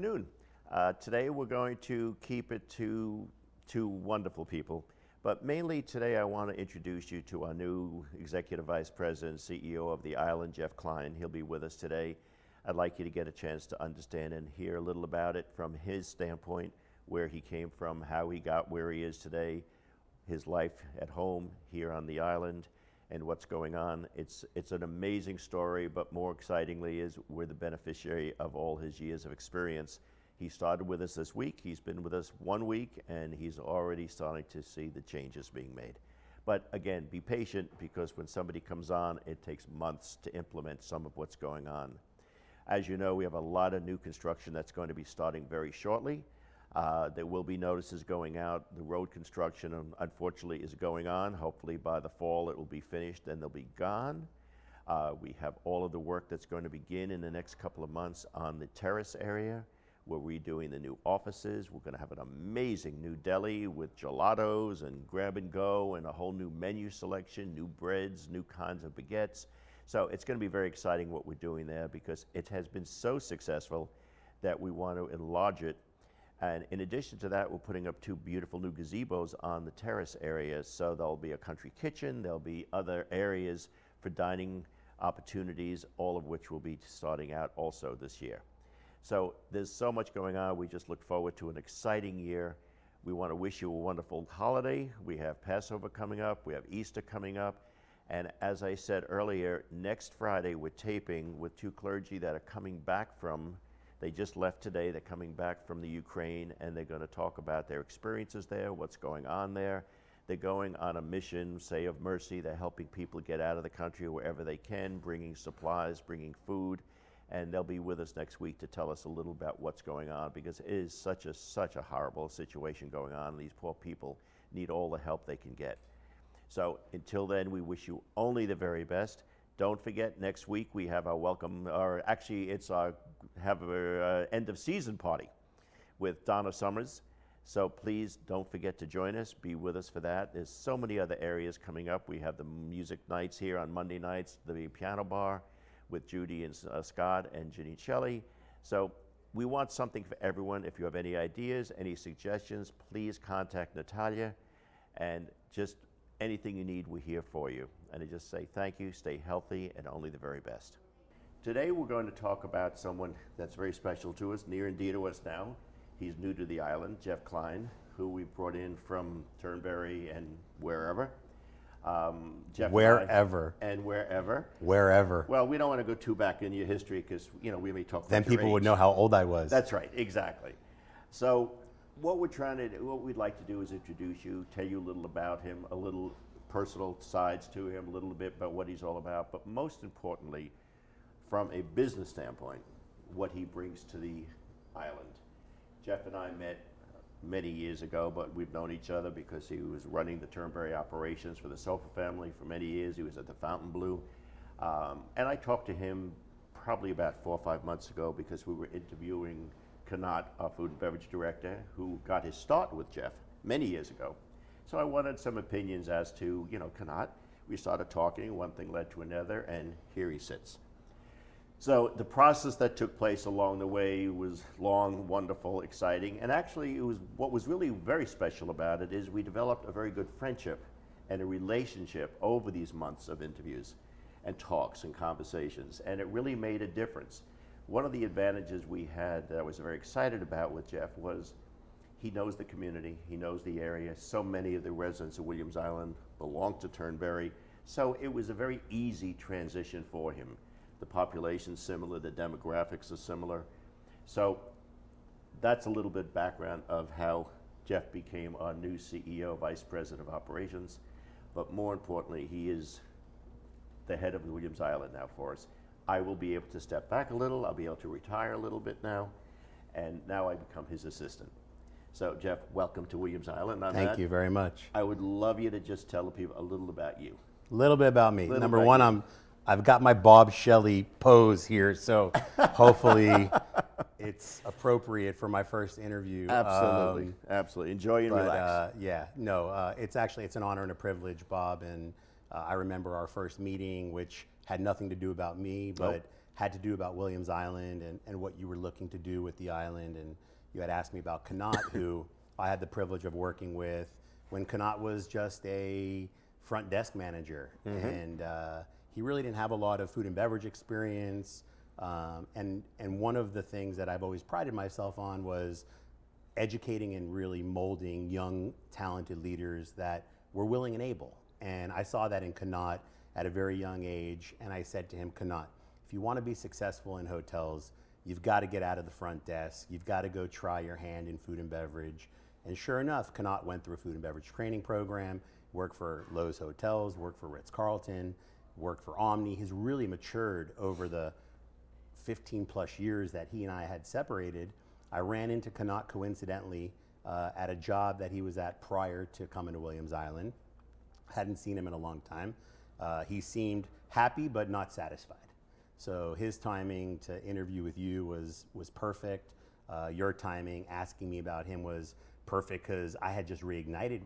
afternoon. Today we're going to keep it to two wonderful people, but mainly today I want to introduce you to our new Executive Vice President, CEO of the Island, Jeff Klein. He'll be with us today. I'd like you to get a chance to understand and hear a little about it from his standpoint, where he came from, how he got where he is today, his life at home here on the island, and what's going on. It's an amazing story, but more excitingly is we're the beneficiary of all his years of experience. He started with us this week. He's been with us 1 week, and he's already starting to see the changes being made. But again, be patient, because when somebody comes on, it takes months to implement some of what's going on. As you know, we have a lot of new construction that's going to be starting very shortly. There will be notices going out. The road construction, unfortunately, is going on. Hopefully by the fall it will be finished and they'll be gone. We have all of the work that's going to begin in the next couple of months on the terrace area. We're redoing the new offices. We're going to have an amazing new deli with gelatos and grab and go and a whole new menu selection, new breads, new kinds of baguettes. So it's going to be very exciting what we're doing there, because it has been so successful that we want to enlarge it. And in addition to that, we're putting up 2 beautiful new gazebos on the terrace area. So there'll be a country kitchen, there'll be other areas for dining opportunities, all of which will be starting out also this year. So there's so much going on. We just look forward to an exciting year. We want to wish you a wonderful holiday. We have Passover coming up, we have Easter coming up. And as I said earlier, next Friday we're taping with 2 clergy that are coming back from, they just left today, they're coming back from the Ukraine, and they're going to talk about their experiences there, what's going on there. They're going on a mission, say, of mercy. They're helping people get out of the country wherever they can, bringing supplies, bringing food, and they'll be with us next week to tell us a little about what's going on, because it is such a horrible situation going on. These poor people need all the help they can get. So until then, we wish you only the very best. Don't forget, next week we have our welcome, or actually it's our end of season party with Donna Summers. So please don't forget to join us, be with us for that. There's so many other areas coming up. We have the music nights here on Monday nights, the piano bar with Judy and Scott and Ginny Shelley. So we want something for everyone. If you have any ideas, any suggestions, please contact Natalia, and just anything you need, we're here for you. And I just say thank you, stay healthy, and only the very best. Today we're going to talk about someone that's very special to us, near and dear to us now. He's new to the island, Jeff Klein, who we brought in from Turnberry and wherever. Jeff wherever. And wherever. Wherever. Well, we don't want to go too back in your history, because we may talk about then people would know how old I was. That's right, exactly. So what we'd like to do is introduce you, tell you a little about him, a little personal sides to him, a little bit about what he's all about, but most importantly, from a business standpoint, what he brings to the island. Jeff and I met many years ago, but we've known each other because he was running the Turnberry operations for the Sofa family for many years. He was at the Fontainebleau. And I talked to him probably about 4 or 5 months ago, because we were interviewing Kanat, our food and beverage director, who got his start with Jeff many years ago. So I wanted some opinions as to, Kanat. We started talking, one thing led to another, and here he sits. So the process that took place along the way was long, wonderful, exciting, and actually what was really very special about it is we developed a very good friendship and a relationship over these months of interviews and talks and conversations, and it really made a difference. One of the advantages we had that I was very excited about with Jeff was he knows the community, he knows the area. So many of the residents of Williams Island belong to Turnberry, so it was a very easy transition for him. The population's similar, the demographics are similar. So that's a little bit background of how Jeff became our new CEO, Vice President of Operations. But more importantly, he is the head of Williams Island now for us. I will be able to step back a little, I'll be able to retire a little bit now, and now I become his assistant. So Jeff, welcome to Williams Island. Thank you very much. I would love you to just tell the people a little about you. A little bit about me. Number one, I've got my Bob Shelley pose here, so hopefully it's appropriate for my first interview. Absolutely, absolutely. Enjoy and relax. It's an honor and a privilege, Bob. And I remember our first meeting, which had nothing to do about me, but had to do about Williams Island and what you were looking to do with the island. And you had asked me about Connaught, who I had the privilege of working with when Connaught was just a front desk manager. And he really didn't have a lot of food and beverage experience. And one of the things that I've always prided myself on was educating and really molding young, talented leaders that were willing and able. And I saw that in Connaught at a very young age. And I said to him, Connaught, if you want to be successful in hotels, you've got to get out of the front desk. You've got to go try your hand in food and beverage. And sure enough, Connaught went through a food and beverage training program, worked for Lowe's Hotels, worked for Ritz-Carlton, worked for Omni. He's really matured over the 15 plus years that he and I had separated. I ran into Connaught coincidentally at a job that he was at prior to coming to Williams Island. Hadn't seen him in a long time. He seemed happy but not satisfied. So his timing to interview with you was perfect. Your timing asking me about him was perfect because I had just reunited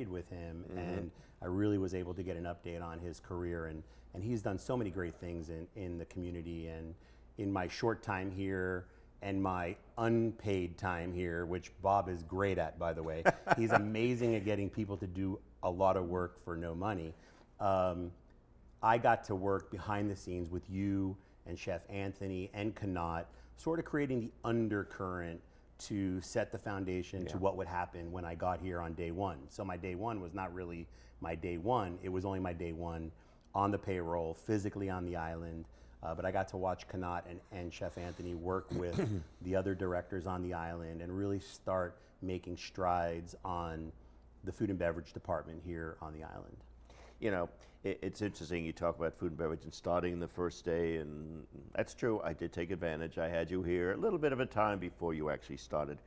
with him, and I really was able to get an update on his career. And he's done so many great things in the community. And in my short time here and my unpaid time here, which Bob is great at, by the way, he's amazing at getting people to do a lot of work for no money. I got to work behind the scenes with you and Chef Anthony and Connaught, sort of creating the undercurrent to set the foundation to what would happen when I got here on day one. So my day one was not really my day one. It was only my day one on the payroll, physically on the island. But I got to watch Connaught and Chef Anthony work with the other directors on the island and really start making strides on the food and beverage department here on the island. You know, it's interesting you talk about food and beverage and starting the first day, and that's true. I did take advantage. I had you here a little bit of a time before you actually started.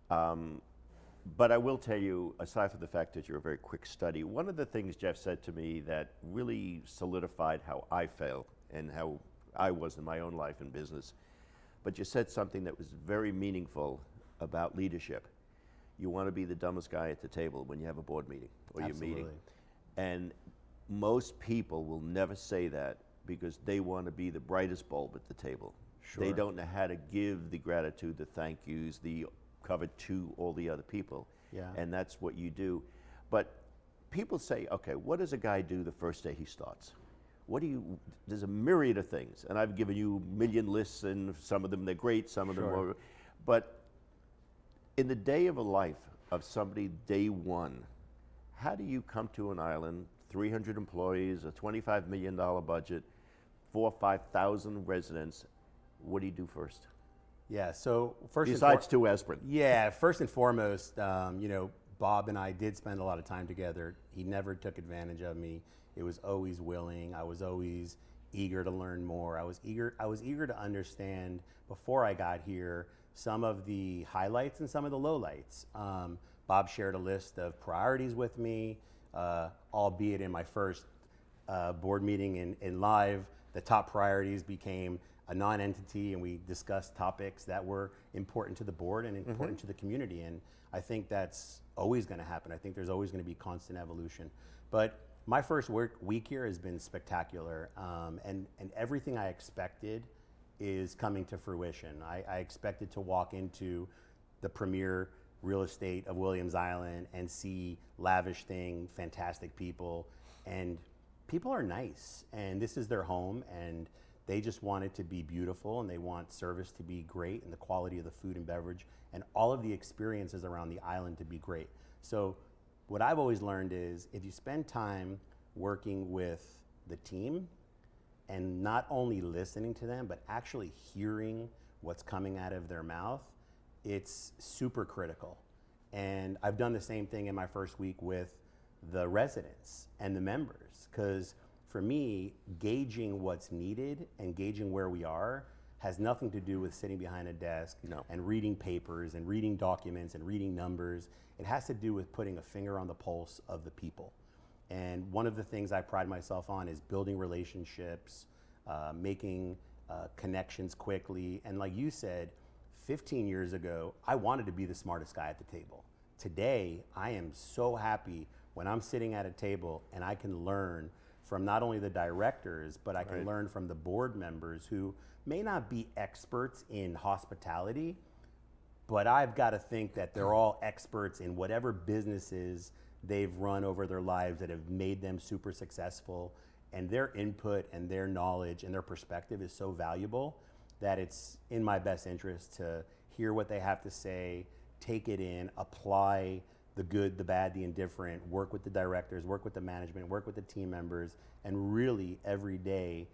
But I will tell you, aside from the fact that you're a very quick study, one of the things Jeff said to me that really solidified how I felt and how I was in my own life and business, but you said something that was very meaningful about leadership. You want to be the dumbest guy at the table when you have a board meeting or your meeting. And most people will never say that because they want to be the brightest bulb at the table. Sure. They don't know how to give the gratitude, the thank yous, the cover to all the other people. Yeah. And that's what you do. But people say, okay, what does a guy do the first day he starts? There's a myriad of things. And I've given you a million lists, and some of them they're great, some of them are. But in the day of a life of somebody, day one, how do you come to an island, 300 employees, a $25 million budget, 4,000 or 5,000 residents? What do you do first? Yeah, so first besides to aspirin. Yeah, first and foremost, you know, Bob and I did spend a lot of time together. He never took advantage of me. It was always willing. I was always eager to learn more. I was eager to understand before I got here some of the highlights and some of the lowlights. Bob shared a list of priorities with me, albeit in my first board meeting in live, the top priorities became a non-entity, and we discussed topics that were important to the board and important to the community. And I think that's always going to happen. I think there's always going to be constant evolution. But my first week here has been spectacular, and everything I expected is coming to fruition. I expected to walk into the premier real estate of Williams Island and see lavish thing, fantastic people, and people are nice, and this is their home, and they just want it to be beautiful, and they want service to be great, and the quality of the food and beverage and all of the experiences around the island to be great. So what I've always learned is if you spend time working with the team and not only listening to them, but actually hearing what's coming out of their mouth, it's super critical. And I've done the same thing in my first week with the residents and the members, because for me, gauging what's needed and gauging where we are has nothing to do with sitting behind a desk and reading papers and reading documents and reading numbers. It has to do with putting a finger on the pulse of the people. And one of the things I pride myself on is building relationships, making connections quickly. And like you said, 15 years ago, I wanted to be the smartest guy at the table. Today, I am so happy when I'm sitting at a table and I can learn from not only the directors, but I can Right. learn from the board members who may not be experts in hospitality, but I've got to think that they're all experts in whatever businesses they've run over their lives that have made them super successful. And their input and their knowledge and their perspective is so valuable that it's in my best interest to hear what they have to say, take it in, apply the good, the bad, the indifferent, work with the directors, work with the management, work with the team members, and really every day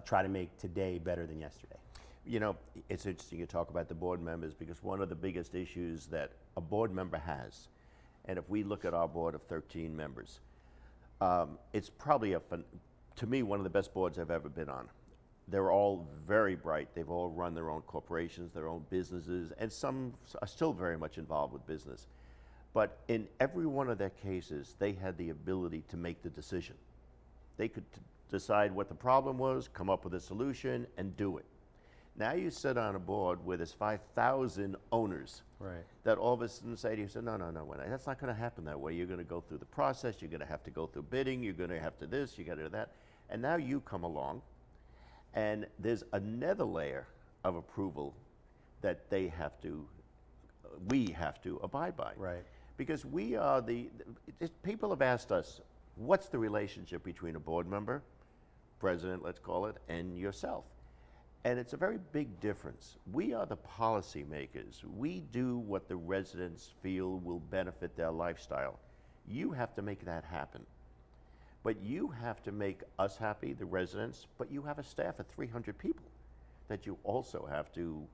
try to make today better than yesterday. You know, it's interesting you talk about the board members, because one of the biggest issues that a board member has, and if we look at our board of 13 members, it's probably to me, one of the best boards I've ever been on. They're all very bright. They've all run their own corporations, their own businesses, and some are still very much involved with business. But in every one of their cases, they had the ability to make the decision. They could decide what the problem was, come up with a solution, and do it. Now you sit on a board where there's 5,000 owners Right. that all of a sudden say to you, no, that's not going to happen that way. You're going to go through the process. You're going to have to go through bidding. You're going to have to this. You got to do that. And now you come along, and there's another layer of approval that we have to abide by. Right. Because we are people have asked us, what's the relationship between a board member, president, let's call it, and yourself? And it's a very big difference. We are the policy makers. We do what the residents feel will benefit their lifestyle. You have to make that happen. But you have to make us happy, the residents, but you have a staff of 300 people that you also have to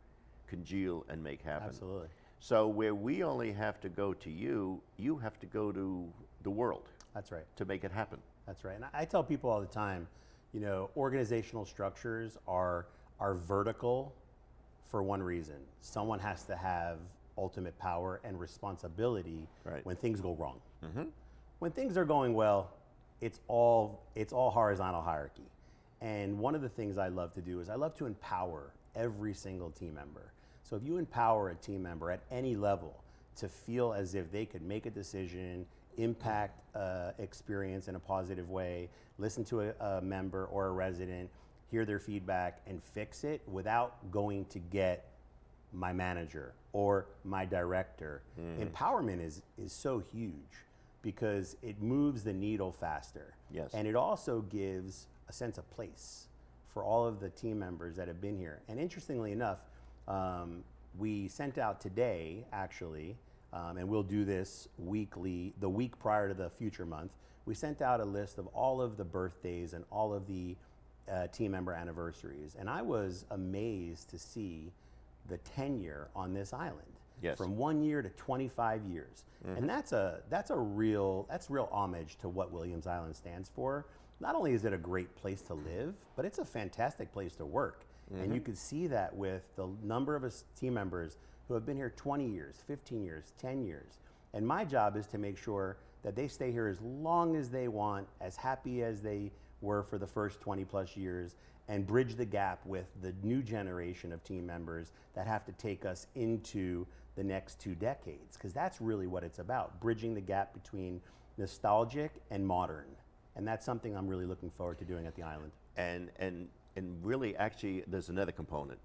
congeal and make happen. Absolutely. So where we only have to go to you, you have to go to the world That's right. to make it happen. That's right. And I tell people all the time, you know, organizational structures are vertical for one reason. Someone has to have ultimate power and responsibility Right. when things go wrong. Mm-hmm. When things are going well, it's all horizontal hierarchy. And one of the things I love to do is I love to empower every single team member. So if you empower a team member at any level to feel as if they could make a decision, impact experience in a positive way, listen to a member or a resident, hear their feedback and fix it without going to get my manager or my director. Empowerment is so huge because it moves the needle faster. Yes. And it also gives a sense of place for all of the team members that have been here. And interestingly enough, we sent out today, actually, and we'll do this weekly, the week prior to the future month, we sent out a list of all of the birthdays and all of the team member anniversaries. And I was amazed to see the tenure on this island. Yes. From 1 year to 25 years. And that's real homage to what Williams Island stands for. Not only is it a great place to live, but it's a fantastic place to work. And you can see that with the number of us team members who have been here 20 years, 15 years, 10 years. And my job is to make sure that they stay here as long as they want, as happy as they were for the first 20 plus years, and bridge the gap with the new generation of team members that have to take us into the next 2 decades. Because that's really what it's about, bridging the gap between nostalgic and modern. And that's something I'm really looking forward to doing at the island. And really, actually, there's another component.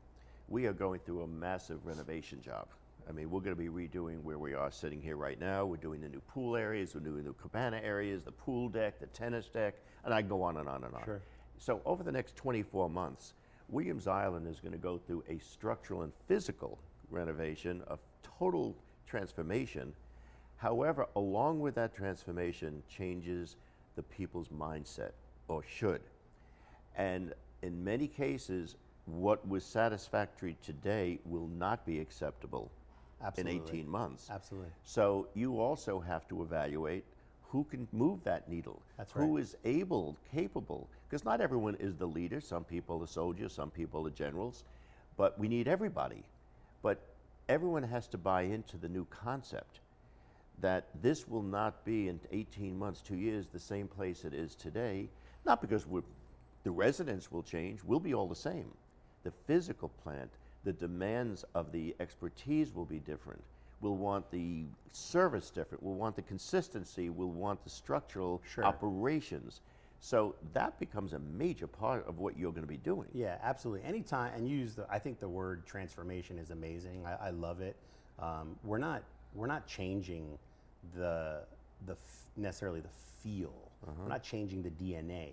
We are going through a massive renovation job. I mean, we're going to be redoing where we are sitting here right now. We're doing the new pool areas, we're doing the cabana areas, the pool deck, the tennis deck, and I go on and on and on. Sure. So over the next 24 months, Williams Island is going to go through a structural and physical renovation, a total transformation. However, along with that transformation changes the people's mindset, or should. And in many cases, what was satisfactory today will not be acceptable Absolutely. in 18 months. Absolutely. So you also have to evaluate who can move that needle. That's Who right. is able, capable, because not everyone is the leader. Some people are soldiers, some people are generals, but we need everybody. But everyone has to buy into the new concept that this will not be in 18 months, 2 years, the same place it is today, not because the residents will change, we'll be all the same. The physical plant, the demands of the expertise will be different. We'll want the service different, we'll want the consistency, we'll want the structural Sure. operations. So that becomes a major part of what you're going to be doing. Yeah, absolutely. Anytime, and I think the word transformation is amazing. I love it. We're not changing necessarily the feel. We're not changing the DNA.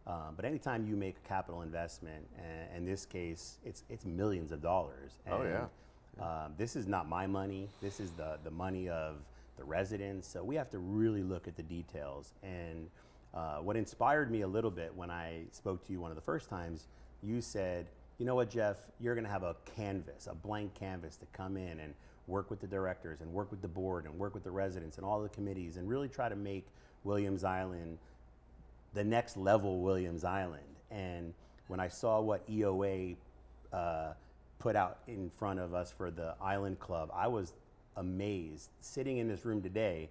But anytime you make a capital investment, and in this case, it's millions of dollars. And, Oh, yeah. this is not my money. This is the money of the residents. So we have to really look at the details. And what inspired me a little bit when I spoke to you one of the first times, you said, you know what, Jeff, you're going to have a canvas, a blank canvas to come in and work with the directors and work with the board and work with the residents and all the committees and really try to make Williams Island the next level Williams Island. And when I saw what EOA put out in front of us for the Island Club, I was amazed. Sitting in this room today,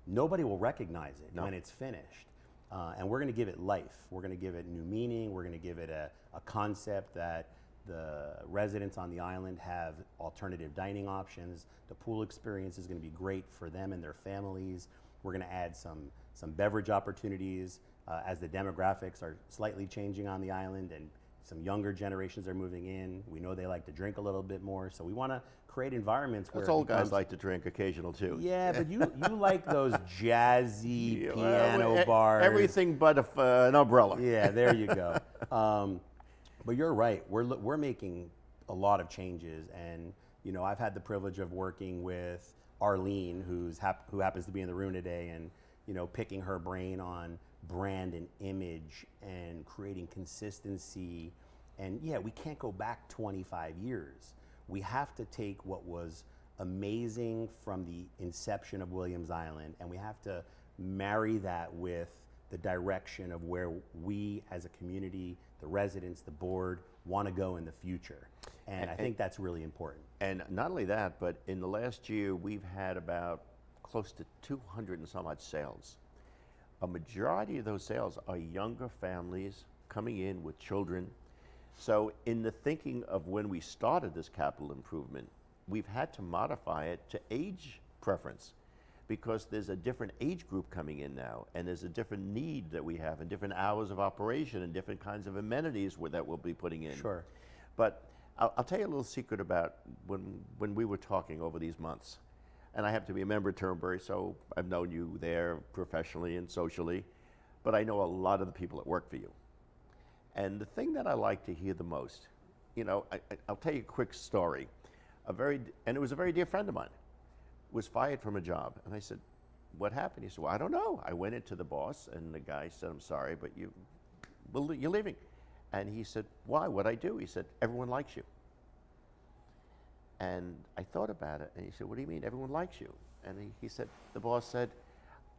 nobody will recognize it when it's finished. And we're going to give it life. We're going to give it new meaning. We're going to give it a concept that the residents on the island have alternative dining options. The pool experience is going to be great for them and their families. We're going to add some beverage opportunities as the demographics are slightly changing on the island and some younger generations are moving in. We know they like to drink a little bit more, so we want to create environments where Old guys like to drink occasional too. Yeah, but you like those jazzy piano bars. Everything but an umbrella. Yeah, there you go. But you're right. We're making a lot of changes, and I've had the privilege of working with Arlene, who happens to be in the room today, and picking her brain on brand and image and creating consistency. And yeah, we can't go back 25 years. We have to take what was amazing from the inception of Williams Island, and we have to marry that with the direction of where we as a community, the residents, the board, want to go in the future. And I think that's really important. And not only that, but in the last year, we've had about close to 200 and some odd sales. A majority of those sales are younger families coming in with children. So in the thinking of when we started this capital improvement, we've had to modify it to age preference because there's a different age group coming in now, and there's a different need that we have and different hours of operation and different kinds of amenities that we'll be putting in. Sure. But I'll tell you a little secret about when we were talking over these months. And I happen to be a member of Turnberry, so I've known you there professionally and socially, but I know a lot of the people that work for you. And the thing that I like to hear the most, I'll tell you a quick story. And it was a very dear friend of mine, was fired from a job. And I said, what happened? He said, well, I don't know. I went into the boss, and the guy said, I'm sorry, but you're leaving. And he said, why? What'd I do? He said, everyone likes you. And I thought about it, and he said, what do you mean everyone likes you? And he said, the boss said,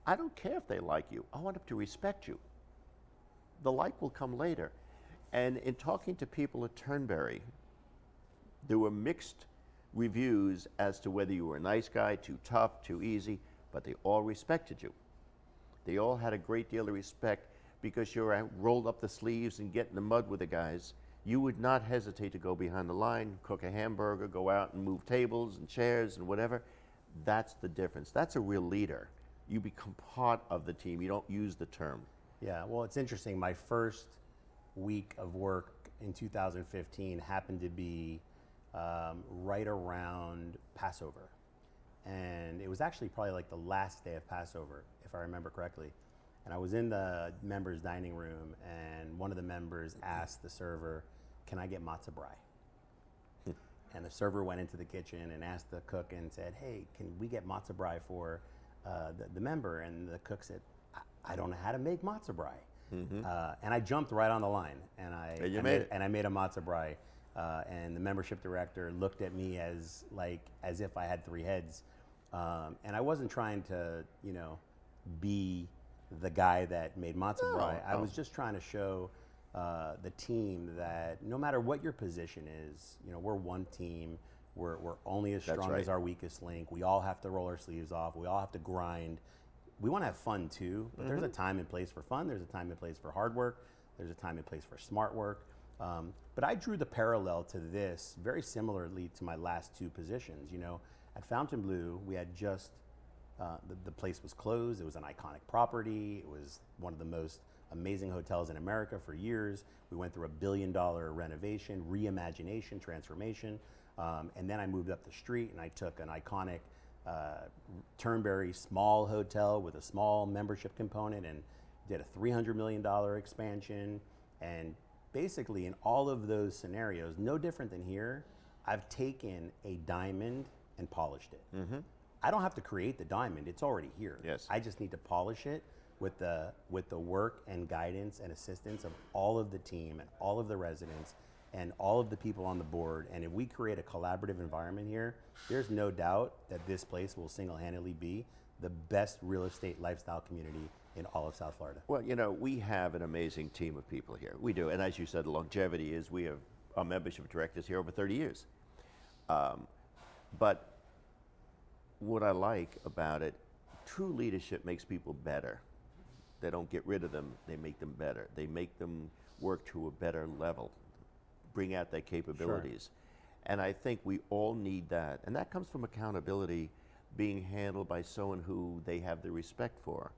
I don't care if they like you. I want them to respect you. The like will come later. And in talking to people at Turnberry, there were mixed reviews as to whether you were a nice guy, too tough, too easy, but they all respected you. They all had a great deal of respect because you rolled up the sleeves and get in the mud with the guys. You would not hesitate to go behind the line, cook a hamburger, go out and move tables and chairs and whatever. That's the difference. That's a real leader. You become part of the team. You don't use the term. Yeah, well, it's interesting. My first week of work in 2015 happened to be right around Passover. And it was actually probably like the last day of Passover, if I remember correctly. And I was in the members' dining room, and one of the members asked the server, can I get matzo brie? And the server went into the kitchen and asked the cook and said, hey, can we get matzo brie for the member? And the cook said, I don't know how to make matzo brie. And I jumped right on the line, and I made a matzo brie. And the membership director looked at me as if I had three heads. And I wasn't trying to, be the guy that made matzo brie. I was just trying to show the team that no matter what your position is, we're one team. We're only as strong as our weakest link. We all have to roll our sleeves off. We all have to grind. We want to have fun too, but there's a time and place for fun. There's a time and place for hard work. There's a time and place for smart work. But I drew the parallel to this very similarly to my last two positions. At Fontainebleau, we had just, the place was closed. It was an iconic property. It was one of the most amazing hotels in America for years. We went through $1 billion renovation, reimagination, transformation. And then I moved up the street and I took an iconic Turnberry small hotel with a small membership component and did a $300 million expansion. And basically in all of those scenarios, no different than here, I've taken a diamond and polished it. Mm-hmm. I don't have to create the diamond, it's already here. Yes. I just need to polish it with the work and guidance and assistance of all of the team and all of the residents and all of the people on the board. And if we create a collaborative environment here, there's no doubt that this place will single-handedly be the best real estate lifestyle community in all of South Florida. Well, you know, we have an amazing team of people here. We do. And as you said, the longevity is we have our membership directors here over 30 years. But what I like about it, true leadership makes people better. They don't get rid of them, they make them better. They make them work to a better level, bring out their capabilities. Sure. And I think we all need that. And that comes from accountability being handled by someone who they have the respect for.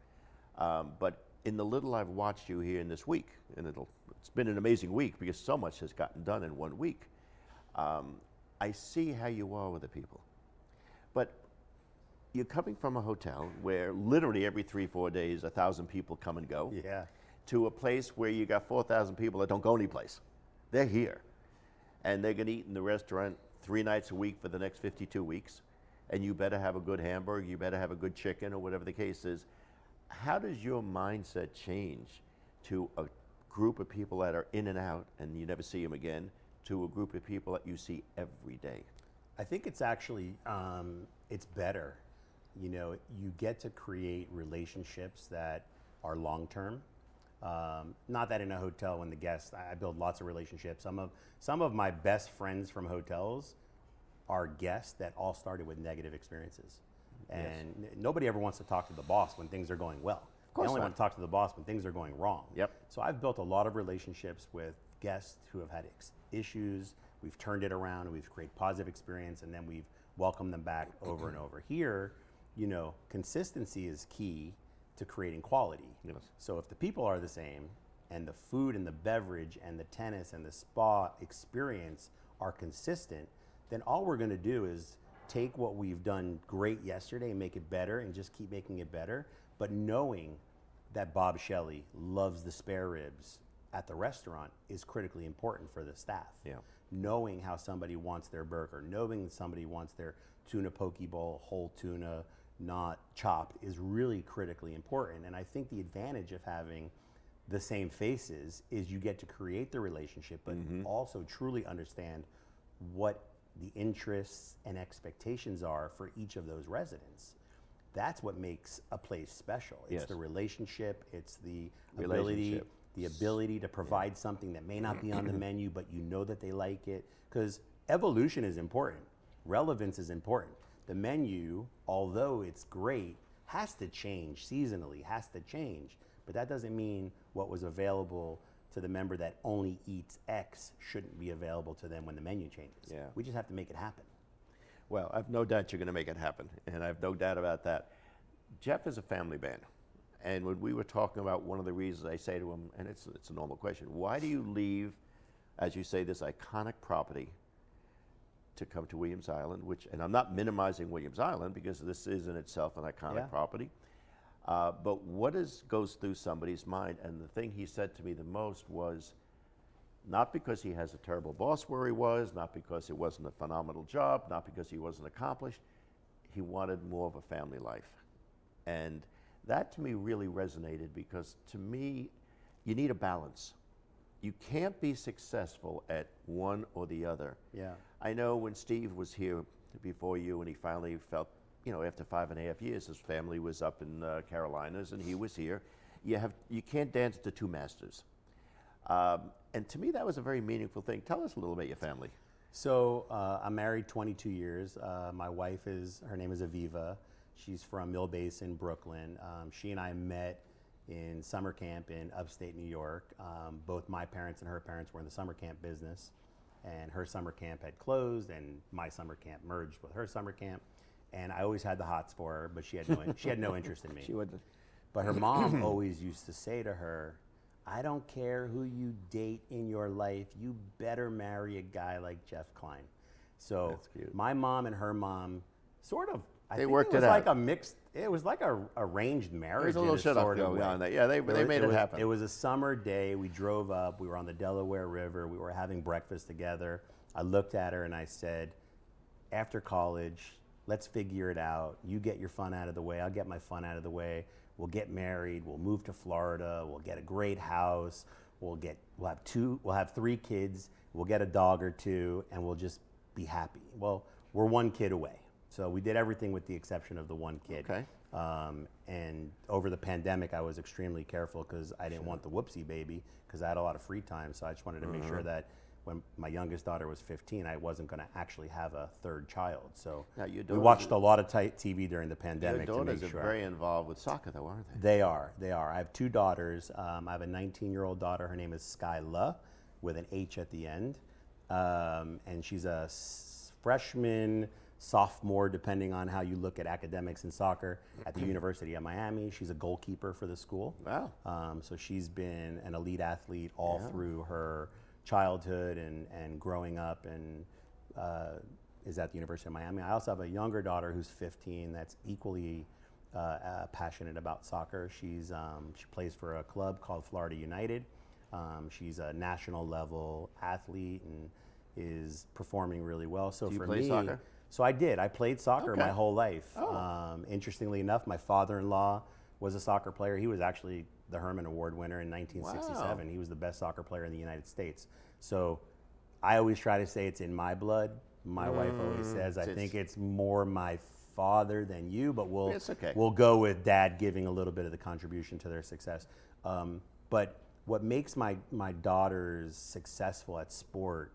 But in the little I've watched you here in this week, and it's been an amazing week because so much has gotten done in 1 week, I see how you are with the people. But you're coming from a hotel where literally every 3-4 days 1,000 people come and go, Yeah. to a place where you got 4,000 people that don't go anyplace. They're here, and they're going to eat in the restaurant 3 nights a week for the next 52 weeks, and you better have a good hamburger, you better have a good chicken, or whatever the case is. How does your mindset change to a group of people that are in and out and you never see them again, to a group of people that you see every day? I think it's actually, it's better. You know, you get to create relationships that are long-term. Not that in a hotel when the guests, I build lots of relationships. Some of my best friends from hotels are guests that all started with negative experiences. And yes. Nobody ever wants to talk to the boss when things are going well. Of course they only not. want to talk to the boss when things are going wrong. Yep. So I've built a lot of relationships with guests who have had issues. We've turned it around and we've created positive experience, and then we've welcomed them back over and over. Here, you know, consistency is key to creating quality. Yes. So if the people are the same and the food and the beverage and the tennis and the spa experience are consistent, then all we're going to do is take what we've done great yesterday and make it better and just keep making it better. But knowing that Bob Shelley loves the spare ribs at the restaurant is critically important for the staff. Yeah. Knowing how somebody wants their burger, knowing that somebody wants their tuna poke bowl, whole tuna, not chopped, is really critically important. And I think the advantage of having the same faces is you get to create the relationship, but also truly understand what the interests and expectations are for each of those residents. That's what makes a place special. It's the relationship, it's the ability to provide something that may not be on the menu, but you know that they like it. Because evolution is important, relevance is important. The menu, although it's great, has to change seasonally, has to change. But that doesn't mean what was available to the member that only eats X shouldn't be available to them when the menu changes. Yeah. We just have to make it happen. Well, I've no doubt you're going to make it happen, and I have no doubt about that. Jeff is a family man, and when we were talking about one of the reasons I say to him, and it's a normal question, why do you leave, as you say, this iconic property to come to Williams Island, and I'm not minimizing Williams Island because this is in itself an iconic property, but what goes through somebody's mind? And the thing he said to me the most was, not because he has a terrible boss where he was, not because it wasn't a phenomenal job, not because he wasn't accomplished, he wanted more of a family life. And that to me really resonated, because to me, you need a balance. You can't be successful at one or the other. Yeah. I know when Steve was here before you and he finally felt, you know, after 5.5 years, his family was up in Carolinas and he was here. You can't dance to two masters. And to me, that was a very meaningful thing. Tell us a little about your family. So I'm married 22 years. My wife her name is Aviva. She's from Mill Basin, Brooklyn. She and I met in summer camp in upstate New York. Both my parents and her parents were in the summer camp business, and her summer camp had closed and my summer camp merged with her summer camp. And I always had the hots for her, but she had no interest in me. She wouldn't. But her mom always used to say to her, I don't care who you date in your life, you better marry a guy like Jeff Klein. So That's cute. my mom and her mom sort of, I They think worked it was it like out. a mixed, it was like a arranged marriage. There's a little in shut up sort of going way. on there. Yeah, they made it happen. It was a summer day. We drove up. We were on the Delaware River. We were having breakfast together. I looked at her and I said, after college, let's figure it out. You get your fun out of the way. I'll get my fun out of the way. We'll get married. We'll move to Florida. We'll get a great house. We'll have 3 kids. We'll get a dog or 2, and we'll just be happy. Well, we're 1 kid away. So we did everything with the exception of the 1 kid. Okay. And over the pandemic, I was extremely careful because I didn't want the whoopsie baby because I had a lot of free time. So I just wanted to make sure that when my youngest daughter was 15, I wasn't going to actually have a 3rd child. So Now, your we daughters watched a lot of TV during the Your pandemic to daughters make are sure. very involved with soccer, though, aren't they? They are. I have 2 daughters. I have a 19-year-old daughter. Her name is Skyla, with an H at the end. And she's a freshman, sophomore, depending on how you look at academics in soccer, at the University of Miami. She's a goalkeeper for the school. Wow. So she's been an elite athlete all through her childhood and growing up, and is at the University of Miami. I also have a younger daughter who's 15 that's equally passionate about soccer. She plays for a club called Florida United. She's a national level athlete and is performing really well. So Do you for play me, soccer? so I did. I played soccer Okay. my whole life. Oh. Interestingly enough, my father-in-law was a soccer player. He was actually the Herman Award winner in 1967. Wow. He was the best soccer player in the United States. So I always try to say it's in my blood. My wife always says, I think it's more my father than you, but It's okay. we'll go with dad giving a little bit of the contribution to their success. But what makes my daughters successful at sport,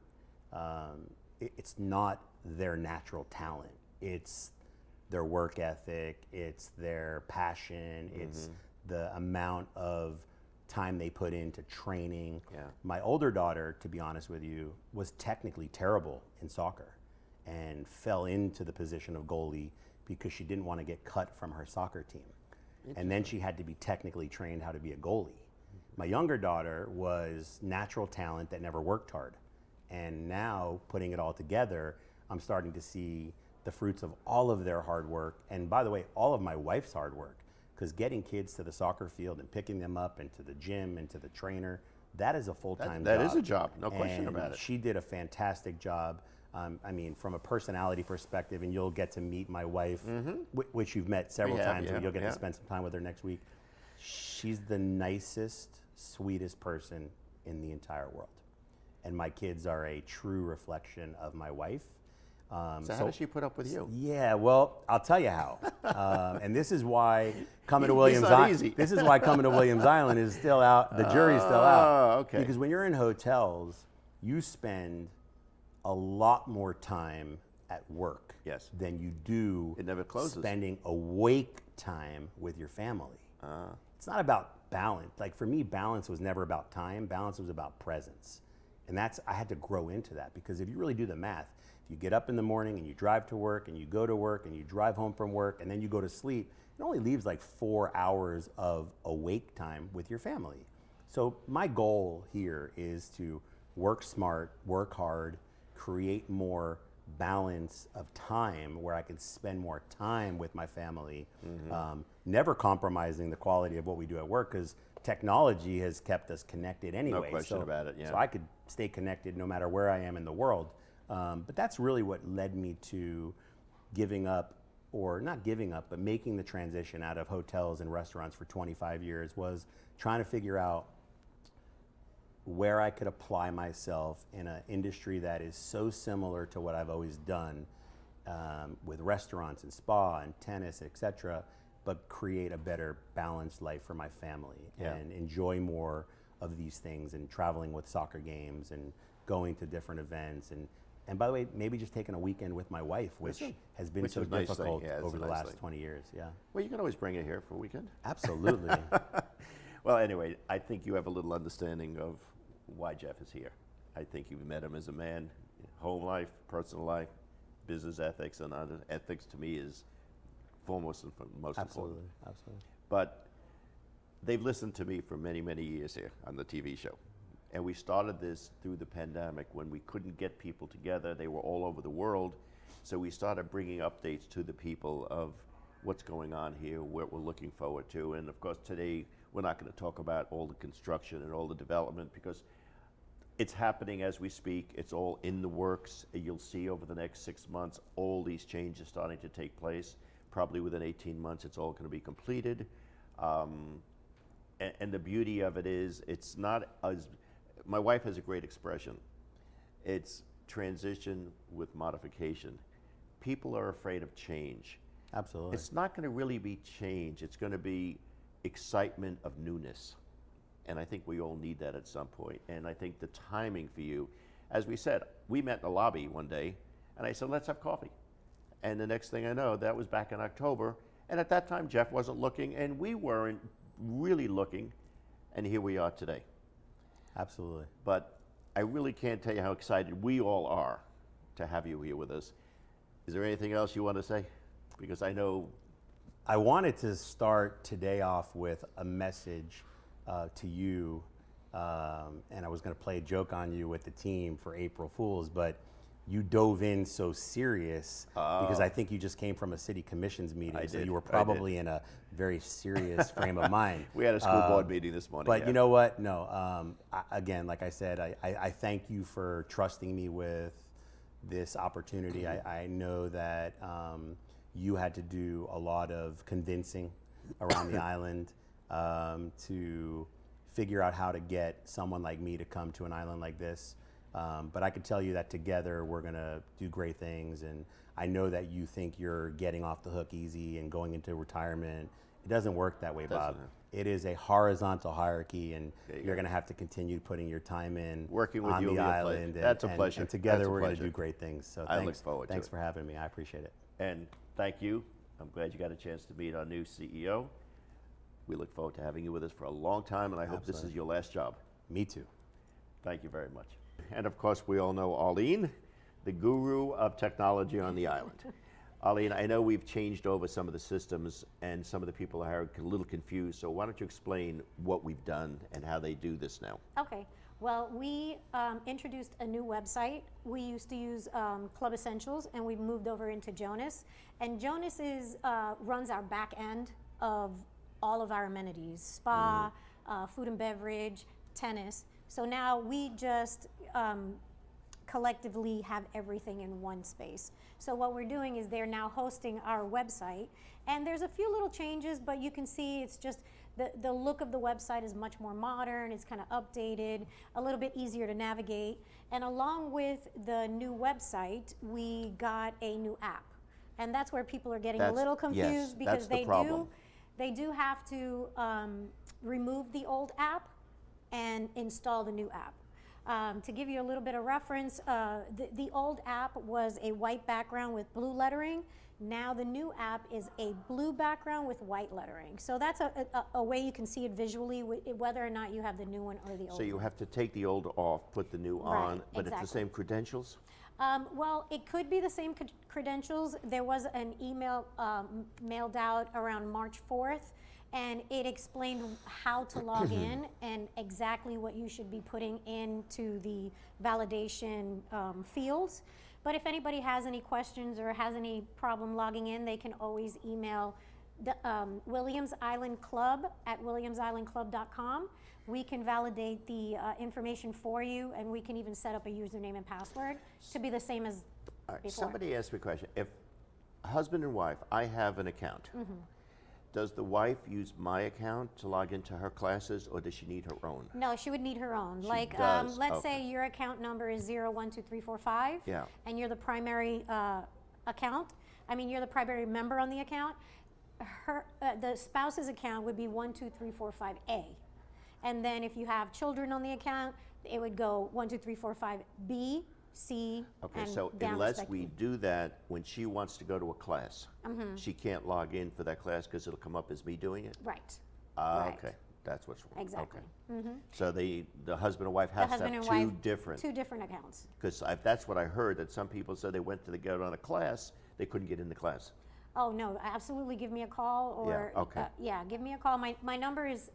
it's not their natural talent. It's their work ethic, it's their passion, it's the amount of time they put into training. Yeah. My older daughter, to be honest with you, was technically terrible in soccer and fell into the position of goalie because she didn't want to get cut from her soccer team. And then she had to be technically trained how to be a goalie. My younger daughter was natural talent that never worked hard. And now, putting it all together, I'm starting to see the fruits of all of their hard work. And by the way, all of my wife's hard work. Because getting kids to the soccer field and picking them up and to the gym and to the trainer, that is a full-time job. That is a job, no question And about it. she did a fantastic job. I mean, from a personality perspective, and you'll get to meet my wife, which you've met several times, and you'll get to spend some time with her next week. She's the nicest, sweetest person in the entire world. And my kids are a true reflection of my wife. So how does she put up with you? Yeah, well, I'll tell you how. And this is why coming to It's Williams not Island. easy. This is why coming to Williams Island is still out. The jury's still out. Oh, okay. Because when you're in hotels, you spend a lot more time at work Yes. than you do It never closes. spending awake time with your family. It's not about balance. Like for me, balance was never about time. Balance was about presence. And I had to grow into that, because if you really do the math, if you get up in the morning and you drive to work and you go to work and you drive home from work and then you go to sleep, it only leaves like 4 hours of awake time with your family. So my goal here is to work smart, work hard, create more balance of time where I can spend more time with my family, never compromising the quality of what we do at work, because technology has kept us connected anyway. question about it, yeah. So I could stay connected no matter where I am in the world. But that's really what led me to giving up, or not giving up, but making the transition out of hotels and restaurants for 25 years, was trying to figure out where I could apply myself in an industry that is so similar to what I've always done, with restaurants and spa and tennis, etc., but create a better balanced life for my family and enjoy more of these things, and traveling with soccer games and going to different events, and by the way, maybe just taking a weekend with my wife, which has been Which so is a nice thing. difficult Yeah, it's over a the nice last thing. 20 years. Yeah, Well, you can always bring it here for a weekend. absolutely. Well, anyway, I think you have a little understanding of why Jeff is here. I think you've met him as a man, home life, personal life, business ethics, and other ethics to me is foremost and most Absolutely, important. absolutely. But they've listened to me for many, many years here on the TV show. And we started this through the pandemic when we couldn't get people together. They were all over the world. So we started bringing updates to the people of what's going on here, what we're looking forward to. And of course, today, we're not going to talk about all the construction and all the development because it's happening as we speak. It's all in the works. You'll see over the next 6 months, all these changes starting to take place. Probably within 18 months, it's all going to be completed. And the beauty of it is, it's not as, my wife has a great expression. It's transition with modification. People are afraid of change. Absolutely. It's not going to really be change. It's going to be excitement of newness. And I think we all need that at some point. And I think the timing for you, as we said, we met in the lobby one day, and I said, let's have coffee. And the next thing I know, that was back in October. And at that time, Jeff wasn't looking, and we weren't really looking. And here we are today. Absolutely. But I really can't tell you how excited we all are to have you here with us. Is there anything else you want to say? Because I know. I wanted to start today off with a message to you, and I was going to play a joke on you with the team for April Fools, but you dove in so serious because I think you just came from a city commissions meeting, so you were probably in a very serious frame of mind. We had a school board meeting this morning. But you know what? No, again, like I said, I thank you for trusting me with this opportunity. I know that you had to do a lot of convincing around the island to figure out how to get someone like me to come to an island like this. But I could tell you that together we're going to do great things. And I know that you think you're getting off the hook easy and going into retirement. It doesn't work that way, Bob. It is a horizontal hierarchy, and you're going to have to continue putting your time in working with on you the island. That's a pleasure. And together we're going to do great things. So I look forward to it. Thanks for having me. I appreciate it. And thank you. I'm glad you got a chance to meet our new CEO. We look forward to having you with us for a long time, and I hope this is your last job. Me too. Thank you very much. And of course, we all know Arlene, the guru of technology on the island. Arlene, I know we've changed over some of the systems, and some of the people are a little confused, so why don't you explain what we've done and how they do this now? Okay. Well, we introduced a new website. We used to use Club Essentials, and we moved over into Jonas. And Jonas runs our back end of all of our amenities, spa, food and beverage, tennis. So now we just collectively have everything in one space. So what we're doing is they're now hosting our website, and there's a few little changes, but you can see it's just the look of the website is much more modern, it's kind of updated, a little bit easier to navigate. And along with the new website, we got a new app. And that's where people are getting a little confused because they do have to remove the old app and install the new app. To give you a little bit of reference, the old app was a white background with blue lettering. Now the new app is a blue background with white lettering. So that's a way you can see it visually, whether or not you have the new one or the old one. So you have to take the old off, put the new on, but it's the same credentials? Well, it could be the same credentials. There was an email mailed out around March 4th, and it explained how to log in and exactly what you should be putting into the validation fields. But if anybody has any questions or has any problem logging in, they can always email the Williams Island Club at williamsislandclub.com. We can validate the information for you, and we can even set up a username and password to be the same as before. Somebody asked me a question. If husband and wife, I have an account. Does the wife use my account to log into her classes, or does she need her own? No, she would need her own. She like, does. let's say your account number is 012345, Yeah. and you're the primary account. I mean, you're the primary member on the account. The spouse's account would be 12345A, and then if you have children on the account, it would go 12345B. C, Okay, and so down unless we respectively. do that, when she wants to go to a class, she can't log in for that class because it'll come up as me doing it? Right. Ah, Right. okay, that's what's wrong. Exactly. Okay. So the husband and wife has to husband have and two wife, different, Two different accounts. because that's what I heard, that some people said they went to get on a class, they couldn't get in the class. Oh, no, absolutely give me a call or, Yeah, okay. yeah, give me a call. My number is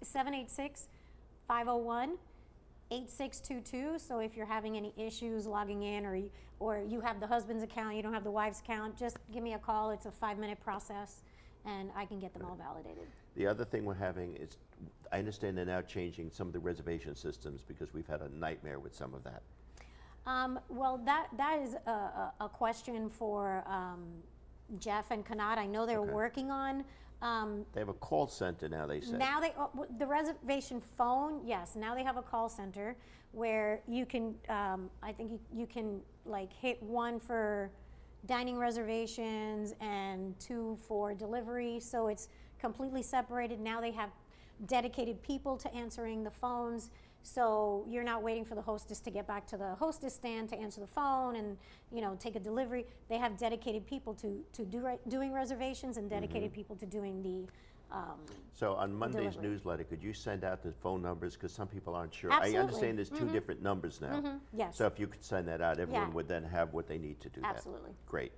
786-501-8622. So if you're having any issues logging in or you have the husband's account, you don't have the wife's account, just give me a call. It's a 5-minute process and I can get them all validated. The other thing we're having is, I understand they're now changing some of the reservation systems because we've had a nightmare with some of that. Well, that is a question for Jeff and Kanat. I know they're Okay. working on. They have a call center now, they say. Now the reservation phone, yes. Now they have a call center where you can. I think you can like hit 1 for dining reservations and 2 for delivery. So it's completely separated. Now they have dedicated people to answering the phones. So you're not waiting for the hostess to get back to the hostess stand to answer the phone and take a delivery. They have dedicated people to doing reservations and dedicated people to doing the. So on Monday's delivery. newsletter, could you send out the phone numbers because some people aren't sure? Absolutely. I understand there's 2 different numbers now. Yes. So if you could send that out, everyone Yeah. would then have what they need to do that. Absolutely. Great.